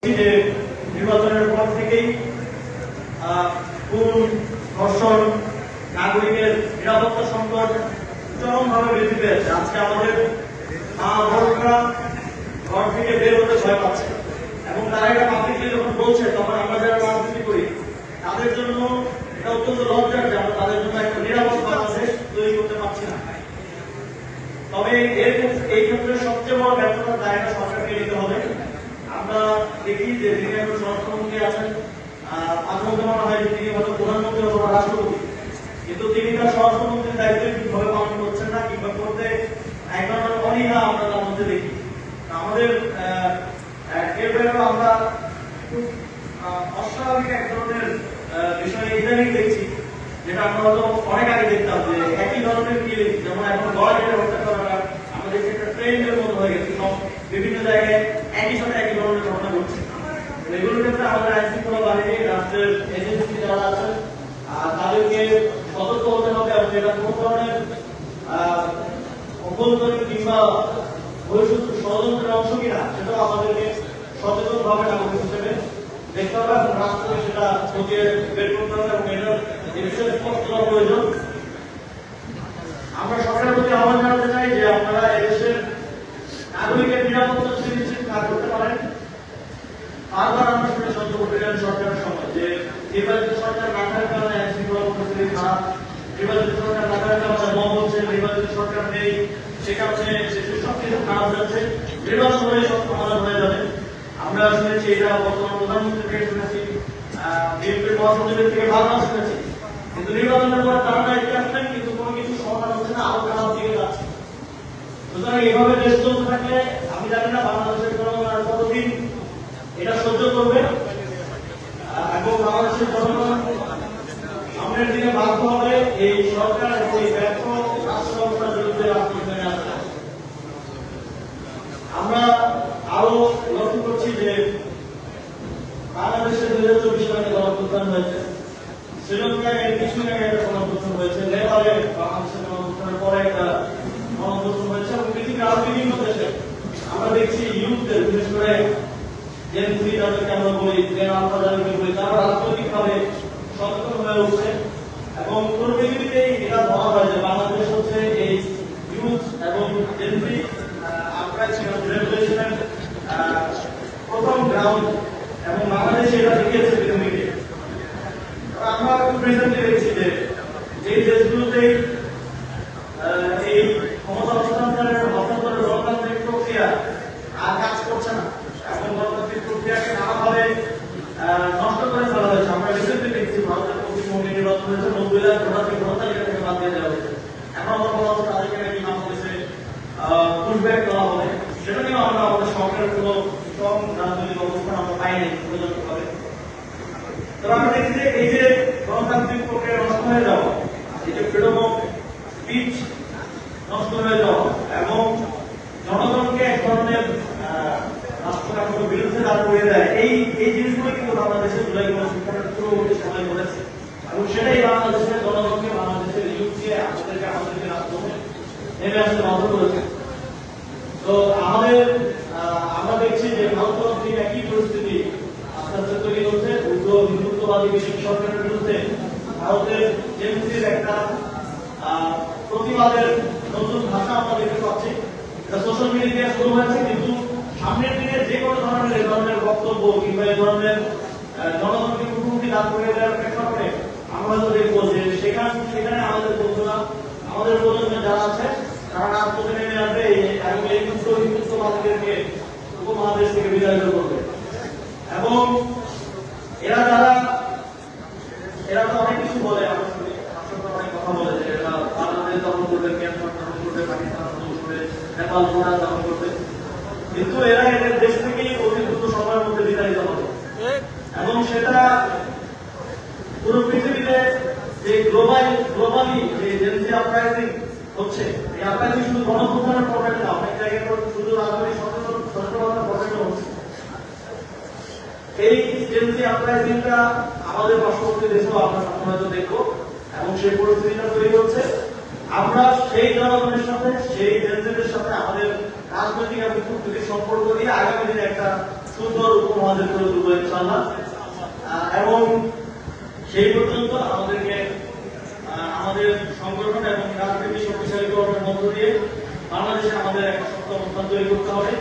যে নির্বাচনের পর থেকেই খুন, ধর্ষণ, নাগরিকের নিরাপত্তা সংকট চরমভাবে বৃদ্ধি পেয়েছে। আজকে আমাদের মা বোনরা ঘর থেকে বের হতে ভয় পাচ্ছে এবং তারা এটা পাবলিকলি যখন বলছে তখন আমরা যারা রাজনীতি করি তাদের জন্য এটা অত্যন্ত লজ্জার যে আমরা তাদের জন্য একটা নিরাপদ বাংলাদেশ তৈরি করতে পারছি না। তবে এই ক্ষেত্রে সবচেয়ে বড় ব্যর্থতার দায়টা সরকারকে নিতে হবে। আমরা দেখি যে যিনি এখন স্বরাষ্ট্রমন্ত্রী আছেন, আমার মনে হয় যে তিনি হয়তো প্রধানমন্ত্রী অথবা রাষ্ট্রপতি, কিন্তু তিনি তার স্বরাষ্ট্রমন্ত্রীর দায়িত্ব ঠিকভাবে পালন করছেন না কিংবা করতে এক ধরনের অনীহা আমরা তার মধ্যে দেখি। আমাদের এর বাইরেও আমরা খুব অস্বাভাবিক এক ধরনের বিষয় ইদানিং দেখছি, যেটা আমরা হয়তো অনেক আগে দেখতাম যে একই ধরনের কিলিং, যেমন এখন গড় কেটে হত্যা করাটা আমাদের একটা ট্রেন্ডের মতো হয়ে গেছে। বিভিন্ন জায়গায় একই সাথে একই ধরনের ঘটনা ঘটছে। এগুলোর ক্ষেত্রে আমাদের আইন শৃঙ্খলা বাহিনী, রাষ্ট্রের এজেন্সি যারা আছেন তাদেরকে সতর্ক হতে হবে এবং এটা কোন ধরনের অভ্যন্তরীণ কিংবা ভবিষ্যৎ ষড়যন্ত্রের অংশ কিনা সেটাও আমাদেরকে সচেতন ভাবে নাগরিক হিসেবে দেখতে হবে এবং রাষ্ট্রকে সেটা খতিয়ে বের করতে হবে এবং এটার এই বিষয়ে স্পষ্টতা প্রয়োজন। আমরা সরকারের প্রতি আহ্বান জানাতে চাই যে আপনারা এদেশের নাগরিকের নিরাপত্তা সুনিশ্চিত কাজ করতে পারেন। বারবার আমরা শুনে সহ্য করতে গেলেন সরকারের সময় যে নির্বাচিত সরকার না থাকার কারণে আইন শৃঙ্খলা পরিস্থিতি খারাপ, নির্বাচিত সরকার না থাকার কারণে মব হচ্ছে, নির্বাচিত সরকার নেই সে কারণে সব কিছু খারাপ যাচ্ছে, নির্বাচন হয়ে সব সমাধান হয়ে যাবে। আমরা শুনেছি এটা বর্তমান প্রধানমন্ত্রী থেকে শুনেছি, বিএনপির মহাসচিবের থেকে ভাবনা শুনেছি, কিন্তু নির্বাচনের পরে তারা দায়িত্বে আসলেন কিন্তু কোনো কিছু সমাধান হচ্ছে না, আরো খারাপ দিকে যাচ্ছে। সুতরাং এইভাবে দেশ চলতে থাকলে আমি জানি না বাংলাদেশের জনগণ আর কতদিন এটা সহ্য করবে এবং বাংলাদেশের জনগণ সামনের দিকে বাধ্য হবে এই সরকার এবং এই ব্যর্থ রাষ্ট্র ব্যবস্থার বিরুদ্ধে রাজনীতি আসবে। আমরা আরো লক্ষ্য করছি যে বাংলাদেশে 2024 সালে গণঅভ্যুত্থান হয়েছে, শ্রীলঙ্কায় কিছুদিন আগে একটা গণঅভ্যুত্থান হয়েছে, নেপালে বাংলাদেশের গণঅভ্যুত্থানের পরে একটা গণঅভ্যুত্থান হয়েছে এবং পৃথিবীর আরো বিভিন্ন দেশে আমরা দেখছি ইউথদের, বিশেষ করে জেনজি যাদেরকে আমরা বলি, জেন আলফা যাদেরকে বলি, তারা রাজনৈতিকভাবে সচেতন হয়ে উঠছে এবং পুরো পৃথিবীতেই এটা বলা হয় যে বাংলাদেশ হচ্ছে এই ইউথ এবং জেনজি রেভলিউশনের প্রথম গ্রাউন্ড এবং বাংলাদেশে এটা দেখিয়েছে পৃথিবীকে। আমরা খুব রিসেন্টলি দেখছি যে যে দেশগুলোতে এই ক্ষমতা হস্তান্তরের গণতান্ত্রিক প্রক্রিয়া আর কাজ করছে না এবং গণতান্ত্রিক প্রক্রিয়াকে নানাভাবে নষ্ট করে ফেলা হয়েছে। আমরা রিসেন্টলি দেখছি ভারতের পশ্চিমবঙ্গে নির্বাচন হয়েছে, 90 লাখ ভোটারকে ভোটার তালিকা থেকে বাদ দিয়ে দেওয়া হয়েছে। এখন আমরা বলা হচ্ছে তাদেরকে নাকি বাংলাদেশে পুশব্যাক করা হবে, সেটা নিয়েও আমরা আমাদের সরকারের কোনো স্ট্রং রাজনৈতিক অবস্থান আমরা পাইনি প্রয়োজনভাবে। তবে আমরা দেখছি যে এই যে গণতান্ত্রিক প্রক্রিয়া নষ্ট হয়ে যাওয়া, এই যে ফ্রিডম অফ স্পিচ নষ্ট হয়ে যাওয়া এবং জনগণকে এক ধরনের রাষ্ট্র কাঠামোর বিরুদ্ধে দাঁড় করিয়ে দেয়, এই জিনিসগুলো কিন্তু বাংলাদেশের জুলাই গণঅভ্যুত্থানের পূর্ববর্তী সময় ঘটেছে এবং সেটাই বাংলাদেশের জনগণকে, বাংলাদেশের ইউথকে আমাদেরকে রাষ্ট্রকে নেমে আসতে বাধ্য করেছে। তো আমরা দেখছি যে ভারতবর্ষে একই পরিস্থিতি আস্তে আস্তে তৈরি হচ্ছে। উগ্র হিন্দুত্ববাদী বিজেপি সরকারের বিরুদ্ধে ভারতের জেনজির একটা প্রতিবাদের নতুন ভাষা আমরা দেখতে পাচ্ছি। সোশ্যাল মিডিয়ায় শুরু হয়েছে, কিন্তু সামনের দিনে যে কোনো ধরনের এই ধরনের বক্তব্য কিংবা এই ধরনের জনগণকে মুখোমুখি দাঁড় করিয়ে দেওয়ার প্রেক্ষাপটে আমরা তো দেখবো যে সেখানে আমাদের বন্ধুরা, আমাদের প্রজন্মে যারা আছে তারা রাজপথে নেমে আসবে এবং এই হিন্দুত্ববাদীদেরকে উপমহাদেশ থেকে বিদায় করবে। এবং এরা তো অনেক কিছু বলে, আমরা শুনি অনেক কথা বলে যে এরা বাংলাদেশ দখল করবে, মিয়ানমার দখল করবে, পাকিস্তান দখল করবে, নেপাল ভুটান দখল করবে, কিন্তু এরা এদের দেশ থেকেই অতি দ্রুত সময়ের মধ্যে বিতাড়িত হবে এবং সেটা পুরো পৃথিবীতে যে গ্লোবালি যে জেনজি আপরাইজিং হচ্ছে, এই আপরাইজিং শুধু গণঅভ্যুত্থানের ফরম্যাটে না, অনেক জায়গায় শুধু রাজনৈতিক সচেতনতার ফরম্যাটে হচ্ছে। এই জেনজি আপরাইজিংটা আমাদের পার্শ্ববর্তী দেশেও আমরা হয়তো দেখবো এবং সেই পরিস্থিতিটা তৈরি হচ্ছে। আমরা সেই জনগণের সাথে, সেই জেনজিদের সাথে আমাদের রাজনৈতিক এবং কূটনৈতিক সম্পর্ক দিয়ে আগামী দিনে একটা সুন্দর উপমহাদেশ করে তুলব ইনশাআল্লাহ। এবং সেই পর্যন্ত আমাদেরকে আমাদের সংগঠন এবং রাজনীতি শক্তিশালী করার মধ্য দিয়ে বাংলাদেশে আমাদের একটা শক্ত অবস্থান তৈরি করতে হবে।